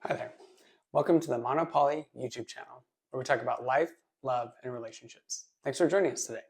Hi there. Welcome to the Monopoly YouTube channel, where we talk about life, love, and relationships. Thanks for joining us today.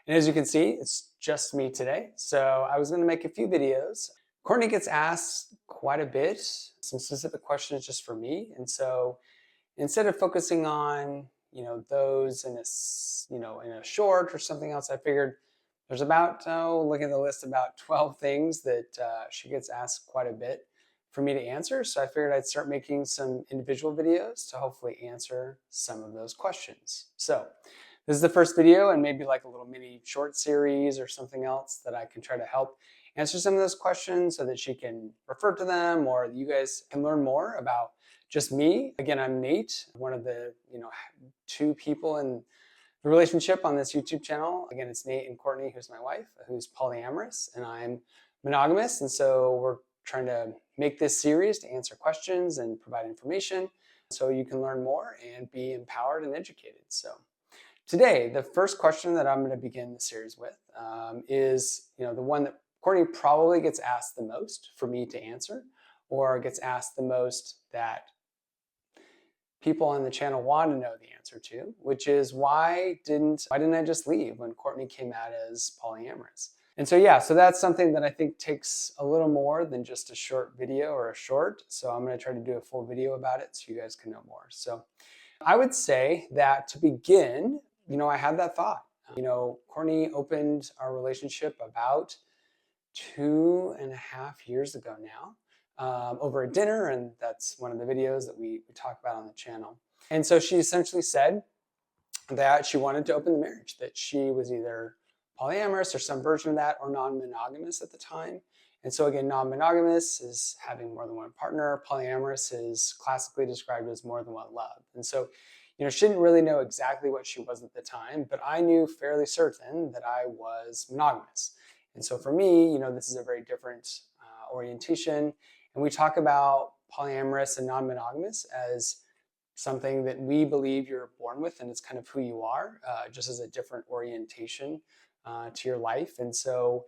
And as you can see, it's just me today. So I was going to make a few videos. Courtney gets asked quite a bit, some specific questions just for me. And so instead of focusing on, those in a short or something else, I figured there's about, looking at the list, about 12 things that she gets asked quite a bit for me to answer. So I figured I'd start making some individual videos to hopefully answer some of those questions. So this is the first video, and maybe like a little mini short series or something else that I can try to help answer some of those questions so that she can refer to them, or you guys can learn more about just me. Again, I'm Nate, one of the two people in the relationship on this YouTube channel. Again, it's Nate and Courtney, who's my wife, who's polyamorous, and I'm monogamous. And so we're trying to make this series to answer questions and provide information so you can learn more and be empowered and educated. So today, the first question that I'm going to begin the series with is the one that Courtney probably gets asked the most for me to answer, or gets asked the most that people on the channel want to know the answer to, which is why didn't I just leave when Courtney came out as polyamorous? And so so that's something that I think takes a little more than just a short video or a short. So I'm going to try to do a full video about it so you guys can know more. So I would say that to begin, I had that thought. Courtney opened our relationship about 2.5 years ago now. Over a dinner, and that's one of the videos that we talk about on the channel. And so she essentially said that she wanted to open the marriage, that she was either polyamorous or some version of that, or non-monogamous at the time. And so again, non-monogamous is having more than one partner. Polyamorous is classically described as more than one love. And so, she didn't really know exactly what she was at the time, but I knew fairly certain that I was monogamous. And so for me, this is a very different orientation. And we talk about polyamorous and non-monogamous as something that we believe you're born with, and it's kind of who you are, just as a different orientation to your life. And so,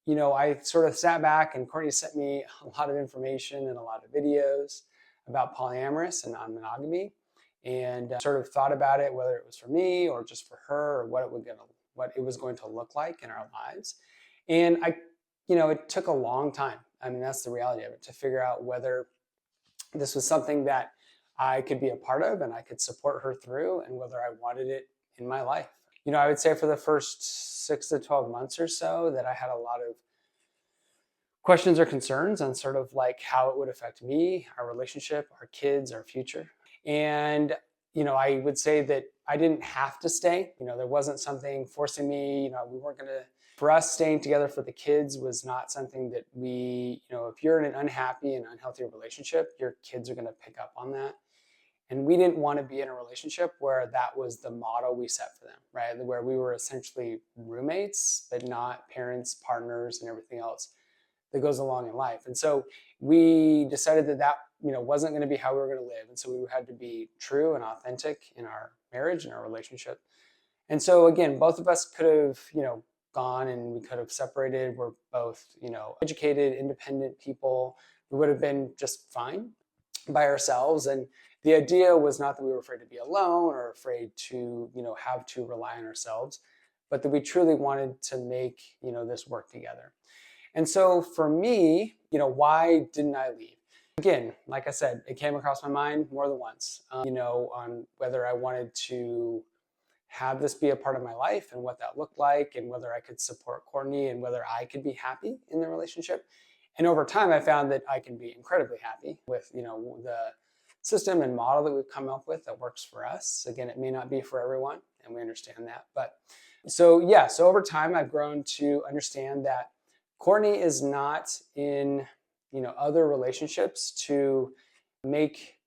I sort of sat back, and Courtney sent me a lot of information and a lot of videos about polyamorous and non-monogamy, and sort of thought about it, whether it was for me or just for her, or what it was going to look like in our lives. And it took a long time. I mean, that's the reality of it, to figure out whether this was something that I could be a part of and I could support her through, and whether I wanted it in my life. I would say for the first 6 to 12 months or so that I had a lot of questions or concerns on sort of like how it would affect me, our relationship, our kids, our future. And I would say that I didn't have to stay. There wasn't something forcing me. We weren't going to. For us, staying together for the kids was not something that we, if you're in an unhappy and unhealthy relationship, your kids are going to pick up on that. And we didn't want to be in a relationship where that was the model we set for them, right? Where we were essentially roommates, but not parents, partners, and everything else that goes along in life. And so we decided that wasn't going to be how we were going to live. And so we had to be true and authentic in our marriage and our relationship. And so again, both of us could have, gone, and we could have separated. We're both, educated, independent people. We would have been just fine by ourselves. And the idea was not that we were afraid to be alone or afraid to, have to rely on ourselves, but that we truly wanted to make, this work together. And so for me, why didn't I leave? Again, like I said, it came across my mind more than once, on whether I wanted to have this be a part of my life and what that looked like, and whether I could support Courtney and whether I could be happy in the relationship. And over time, I found that I can be incredibly happy with, the system and model that we've come up with that works for us. Again, it may not be for everyone, and we understand that. But so over time, I've grown to understand that Courtney is not in, other relationships to make,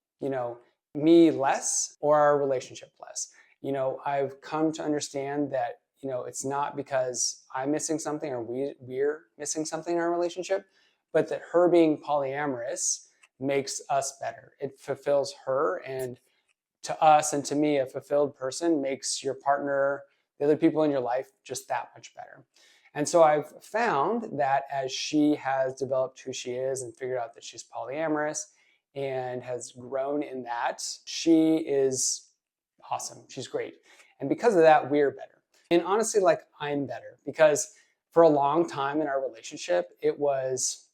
me less or our relationship less. I've come to understand that, it's not because I'm missing something or we're missing something in our relationship, but that her being polyamorous makes us better. It fulfills her, and to us and to me, a fulfilled person makes your partner, the other people in your life, just that much better. And so I've found that as she has developed who she is and figured out that she's polyamorous, and has grown in that. She is awesome. She's great. And because of that, we're better. And honestly, like, I'm better because for a long time in our relationship, it was,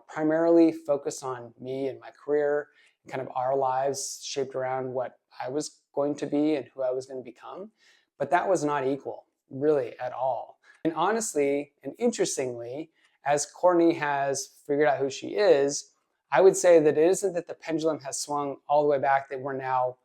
primarily focused on me and my career, and kind of our lives shaped around what I was going to be and who I was going to become. But that was not equal, really, at all. And honestly, and interestingly, as Courtney has figured out who she is, I would say that it isn't that the pendulum has swung all the way back, that we're now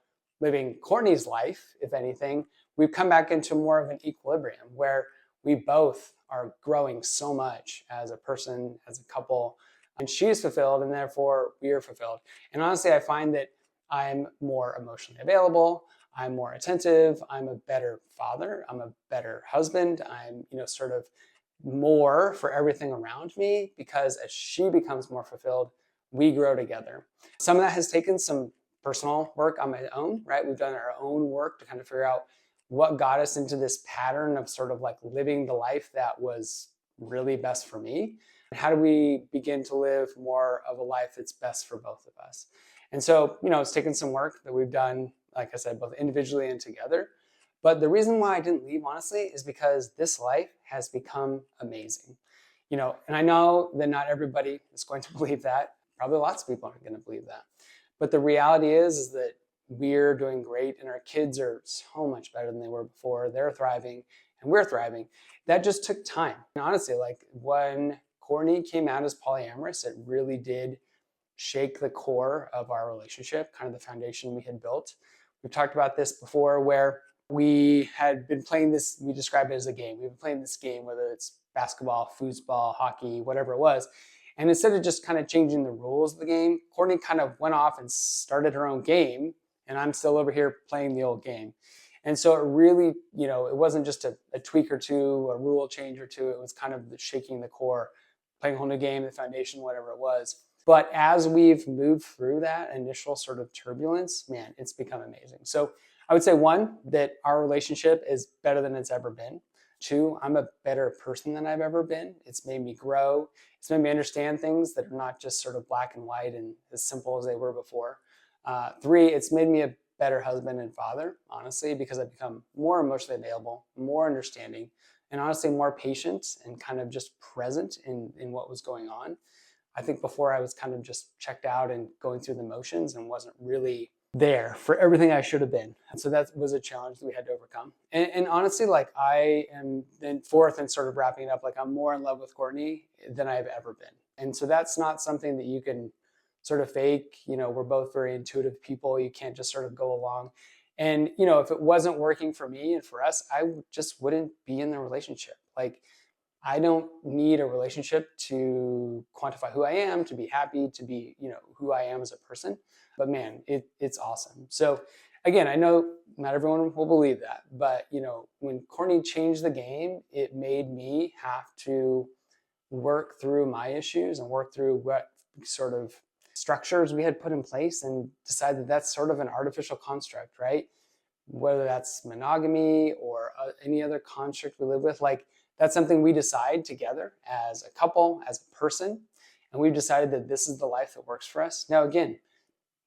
living Courtney's life. If anything, we've come back into more of an equilibrium where we both are growing so much as a person, as a couple, and she's fulfilled and therefore we are fulfilled. And honestly, I find that I'm more emotionally available, I'm more attentive, I'm a better father, I'm a better husband, I'm, sort of more for everything around me, because as she becomes more fulfilled, we grow together. Some of that has taken some personal work on my own, right? We've done our own work to kind of figure out what got us into this pattern of sort of like living the life that was really best for me. And how do we begin to live more of a life that's best for both of us? And so, it's taken some work that we've done, like I said, both individually and together. But the reason why I didn't leave, honestly, is because this life has become amazing. And I know that not everybody is going to believe that. Probably lots of people aren't going to believe that. But the reality is that we're doing great and our kids are so much better than they were before. They're thriving and we're thriving. That just took time. And honestly, like, when Courtney came out as polyamorous, it really did shake the core of our relationship, kind of the foundation we had built. We've talked about this before, where we had been playing this, we describe it as a game. We've been playing this game, whether it's basketball, foosball, hockey, whatever it was. And instead of just kind of changing the rules of the game, Courtney kind of went off and started her own game, and I'm still over here playing the old game. And so it really, it wasn't just a tweak or two, a rule change or two. It was kind of shaking the core, playing a whole new game, the foundation, whatever it was. But as we've moved through that initial sort of turbulence, man, it's become amazing. So I would say, one, that our relationship is better than it's ever been. Two, I'm a better person than I've ever been. It's made me grow. It's made me understand things that are not just sort of black and white and as simple as they were before. Three, it's made me a better husband and father, honestly, because I've become more emotionally available, more understanding, and honestly more patient and kind of just present in what was going on. I think before I was kind of just checked out and going through the motions and wasn't really there for everything I should have been. And so that was a challenge that we had to overcome. And honestly, like, I am then fourth and sort of wrapping it up, like, I'm more in love with Courtney than I've ever been. And so that's not something that you can sort of fake. We're both very intuitive people. You can't just sort of go along. And, if it wasn't working for me and for us, I just wouldn't be in the relationship. Like, I don't need a relationship to quantify who I am, to be happy, to be, who I am as a person. But man, it's awesome. So again, I know not everyone will believe that, but when Courtney changed the game, it made me have to work through my issues and work through what sort of structures we had put in place and decide that that's sort of an artificial construct, right? Whether that's monogamy or any other construct we live with, like, that's something we decide together as a couple, as a person, and we've decided that this is the life that works for us. Now, again,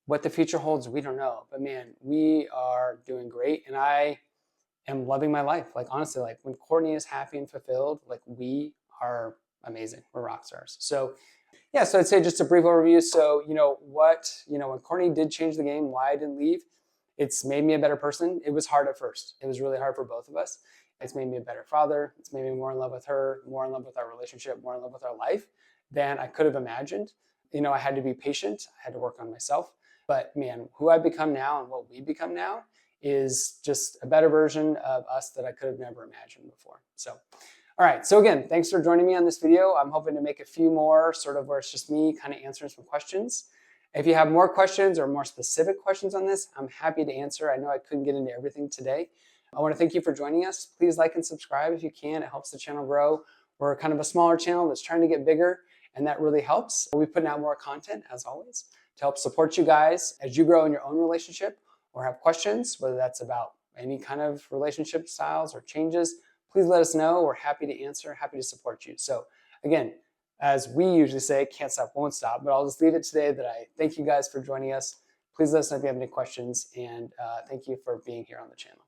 what the future holds, we don't know, but man, we are doing great, and I am loving my life. Like, honestly, like, when Courtney is happy and fulfilled, like, we are amazing. We're rock stars. So yeah, so I'd say just a brief overview. So, when Courtney did change the game, why I didn't leave, it's made me a better person. It was hard at first. It was really hard for both of us. It's made me a better father. It's made me more in love with her, more in love with our relationship, more in love with our life than I could have imagined. I had to be patient. I had to work on myself. But man, who I've become now and what we become now is just a better version of us that I could have never imagined before. So, all right. So again, thanks for joining me on this video. I'm hoping to make a few more sort of where it's just me kind of answering some questions. If you have more questions or more specific questions on this, I'm happy to answer. I know I couldn't get into everything today. I want to thank you for joining us. Please like and subscribe if you can. It helps the channel grow. We're kind of a smaller channel that's trying to get bigger, and that really helps. We'll be putting out more content, as always, to help support you guys as you grow in your own relationship or have questions, whether that's about any kind of relationship styles or changes. Please let us know. We're happy to answer, happy to support you. So again, as we usually say, can't stop, won't stop. But I'll just leave it today that I thank you guys for joining us. Please let us know if you have any questions, and thank you for being here on the channel.